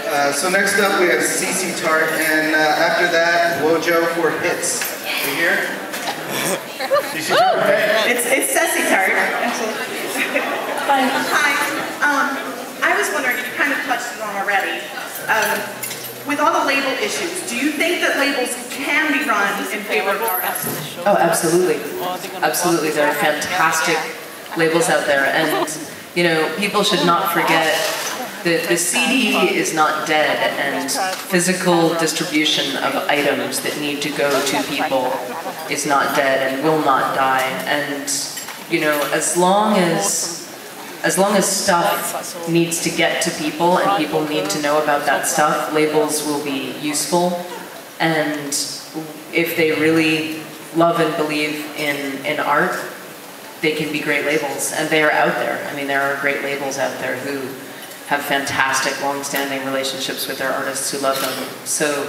So next up we have CC Tart, and after that, Wojo for Hits. You here? CC Tart. It's Ceci Tart. Hi. I was wondering, you kind of touched it on already. With all the label issues, do you think that labels can be run in favor of artists? Oh, absolutely. Absolutely. There are fantastic labels out there, and you know, people should not forget that the CD is not dead, and physical distribution of items that need to go to people is not dead and will not die. And you know, as long as stuff needs to get to people and people need to know about that stuff, labels will be useful. And if they really love and believe in art, they can be great labels, and they are out there. I mean, there are great labels out there who have fantastic, long-standing relationships with their artists who love them. So,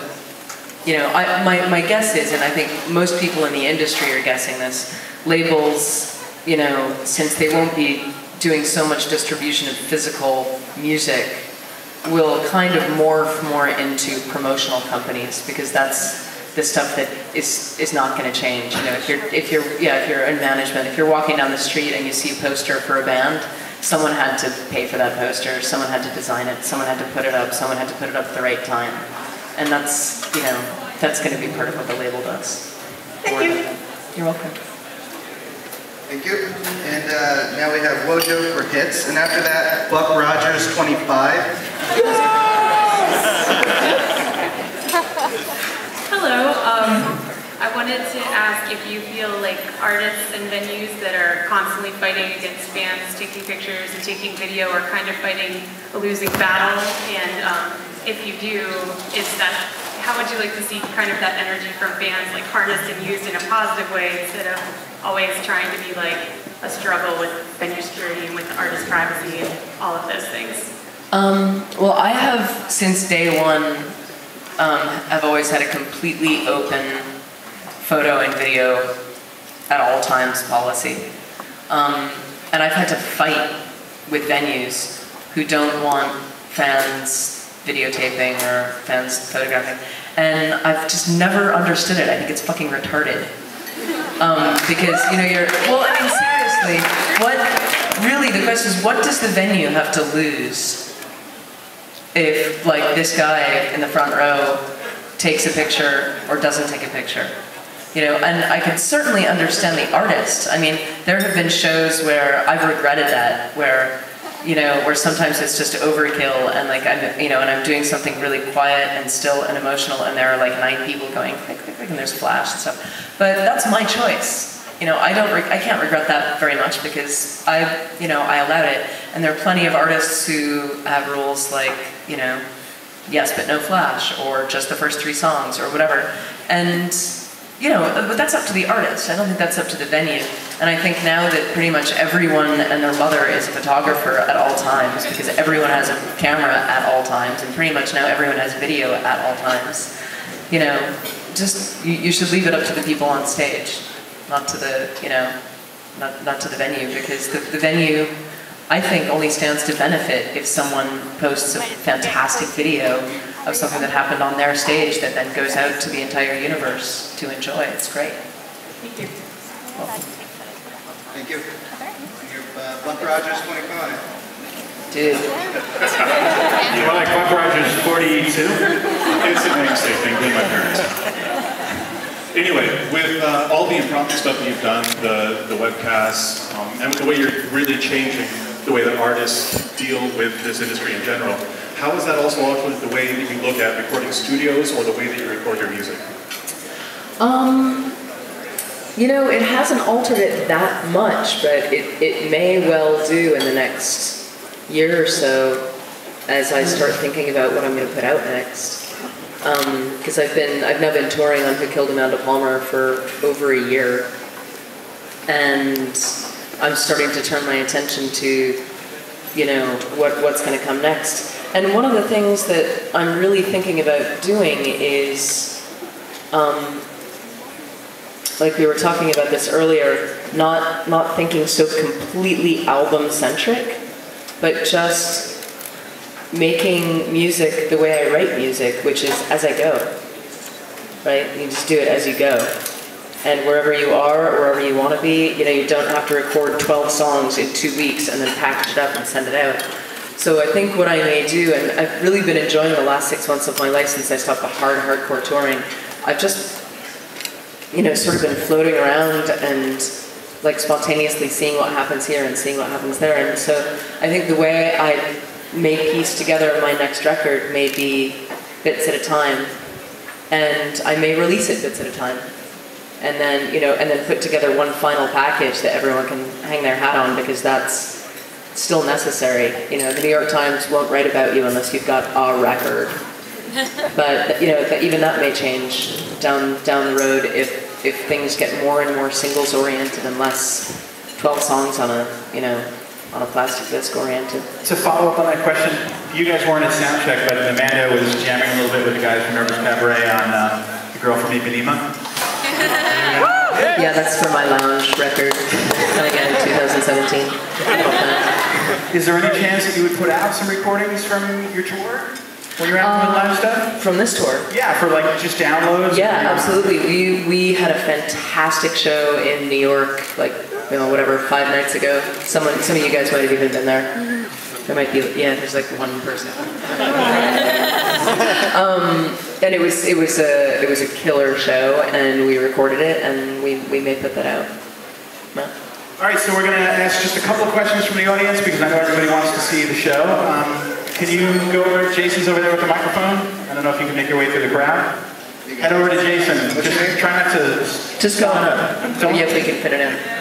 you know, my guess is, and I think most people in the industry are guessing this, labels, you know, since they won't be doing so much distribution of physical music, will kind of morph more into promotional companies, because that's the stuff that is not going to change. You know, if you're in management, if you're walking down the street and you see a poster for a band, someone had to pay for that poster, someone had to design it, someone had to put it up, someone had to put it up at the right time, and that's, you know, that's going to be part of what the label does. Thank you. You're welcome. Thank you. And now we have Wojo for Hits, and after that, Buck Rogers 25. Hello. I wanted to ask if you feel like artists and venues that are constantly fighting against fans taking pictures and taking video are kind of fighting a losing battle, and if you do, how would you like to see kind of that energy from fans like harnessed and used in a positive way instead of always trying to be like a struggle with venue security and with artist privacy and all of those things? Well, I have, since day one, I've always had a completely open photo and video at all times policy. And I've had to fight with venues who don't want fans videotaping or fans photographing. And I've just never understood it. I think it's fucking retarded. Because, you know, well, I mean, seriously, really, the question is, what does the venue have to lose if, like, this guy in the front row takes a picture or doesn't take a picture? You know, and I can certainly understand the artist. I mean, there have been shows where I've regretted that, where, you know, where sometimes it's just overkill, and like I'm doing something really quiet and still and emotional, and there are like 9 people going click, click, click, and there's flash and stuff. But that's my choice. You know, I can't regret that very much, because I allowed it. And there are plenty of artists who have rules like, you know, yes but no flash, or just the first 3 songs, or whatever. And you know, but that's up to the artist. I don't think that's up to the venue. And I think now that pretty much everyone and their mother is a photographer at all times, because everyone has a camera at all times, and pretty much now everyone has video at all times, you know, just, you should leave it up to the people on stage, not to the, you know, not to the venue, because the venue, I think, only stands to benefit if someone posts a fantastic video of something that happened on their stage that then goes out to the entire universe to enjoy. It's great. Thank you. Welcome. Thank you. Buck Rogers 25. Dude. You like Buck Rogers 42? It's a namesake thing with my parents. Anyway, with all the impromptu stuff that you've done, the webcasts, and the way you're really changing the way that artists deal with this industry in general, how has that also altered the way that you look at recording studios or the way that you record your music? You know, it hasn't altered it that much, but it may well do in the next year or so, as I start thinking about what I'm going to put out next. Because I've now been touring on Who Killed Amanda Palmer for over a year, and I'm starting to turn my attention to, you know, what's going to come next. And one of the things that I'm really thinking about doing is, like we were talking about this earlier, not thinking so completely album-centric, but just making music the way I write music, which is as I go, right? You just do it as you go. And wherever you are, or wherever you want to be, you don't have to record 12 songs in 2 weeks and then package it up and send it out. So I think what I may do, and I've really been enjoying the last 6 months of my life since I stopped the hardcore touring, I've just, sort of been floating around and like spontaneously seeing what happens here and seeing what happens there. And so I think the way I may piece together my next record may be bits at a time, and I may release it bits at a time, and then and then put together one final package that everyone can hang their hat on, because that's still necessary. The New York Times won't write about you unless you've got a record, but even that may change down the road if things get more and more singles oriented and less 12 songs on a on a plastic disc oriented. To follow up on that question, you guys weren't at Soundcheck, but Amanda was jamming a little bit with the guys from Nervous Cabaret on The Girl from Ipanema. Yeah, that's for my lounge record, again, 2017. Is there any chance that you would put out some recordings from your tour when you're out doing live stuff? From this tour? Yeah, for like just downloads? Yeah, absolutely. We had a fantastic show in New York, like, 5 nights ago. Some of you guys might have even been there. There might be, there's like one person. And it was a killer show, and we recorded it, and we may put that out. No? All right, so we're going to ask just a couple of questions from the audience, because I know everybody wants to see the show. Can you go over? Jason's over there with the microphone. I don't know if you can make your way through the crowd. Head over to Jason. Just try not to. Just go on up. Yeah, if we can fit it in.